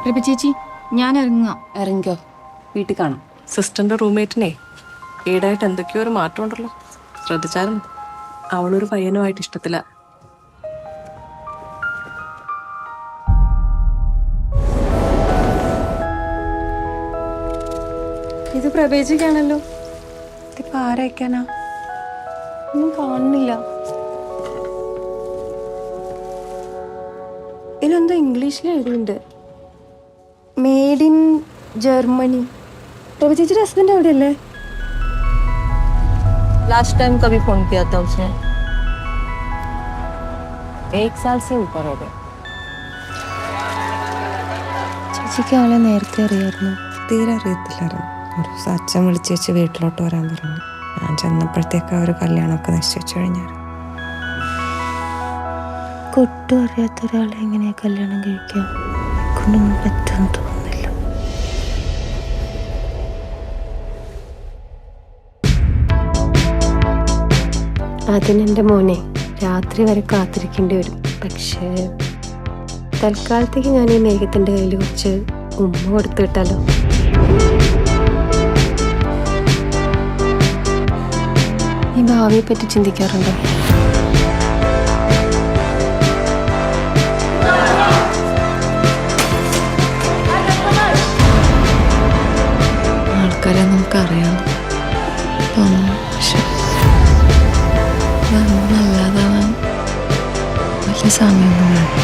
രബി ചേച്ചി ഞാൻ ഇറങ്ങാം. ഇറങ്ങിക്കോ, വീട്ടിൽ കാണാം. സിസ്റ്ററിന്റെ റൂംമേറ്റിനെ ഈടായിട്ട് എന്തൊക്കെയോ ഒരു മാറ്റം ഉണ്ടല്ലോ, ശ്രദ്ധിച്ചാലും അവളൊരു പയ്യനുമായിട്ട് ഇഷ്ടത്തില്ല. ഇത് പ്രവേശിക്കാണല്ലോ. ഇതിപ്പോ ആരയക്കാനാ? ഒന്നും കാണുന്നില്ല. ഇതിലെന്തോ ഇംഗ്ലീഷിൽ എഴുതിയിട്ടുണ്ട്, മെയ്ഡ് ഇൻ ജർമ്മनी. रवि ചേച്ചിയുടെ ഹസ്ബൻഡ് എവിടെയല്ലേ? लास्ट टाइम कभी फोन किया था उसने? 1 साल से ऊपर हो गया. ചേച്ചിക്ക് ആളെ നേരത്തെ അറിയായിരുന്നു? തീരെ അറിയത്തില്ലായിരുന്നു. ഒരു ദിവസം അച്ഛൻ വിളിച്ച് വെച്ച് വീട്ടിലോട്ട് വരാൻ പറഞ്ഞു. ഞാൻ ചെന്നപ്പോഴത്തേക്ക് അവർ കല്യാണമൊക്കെ നിശ്ചയിച്ചു കഴിഞ്ഞായിരുന്നു. കൊട്ടും അറിയാത്ത ഒരാളെ എങ്ങനെയാ കല്യാണം കഴിക്കാം? കൊണ്ടൊന്നും പറ്റുമെന്ന് തോന്നുന്നില്ല. അതിനെൻ്റെ മോനെ രാത്രി വരെ കാത്തിരിക്കേണ്ടി വരും. പക്ഷേ തൽക്കാലത്തേക്ക് ഞാൻ ഈ മേഘത്തിൻ്റെ കയ്യിൽ കുറച്ച് ഉമ്മ കൊടുത്തു വിട്ടാലോ? ഈ ഭാവിയെ പറ്റി ചിന്തിക്കാറുണ്ടോ? ആൾക്കാരെ നമുക്കറിയാം തോന്നുന്നു, പക്ഷെ നല്ലതാവാൻ വലിയ സമയമൊന്നും വേണം.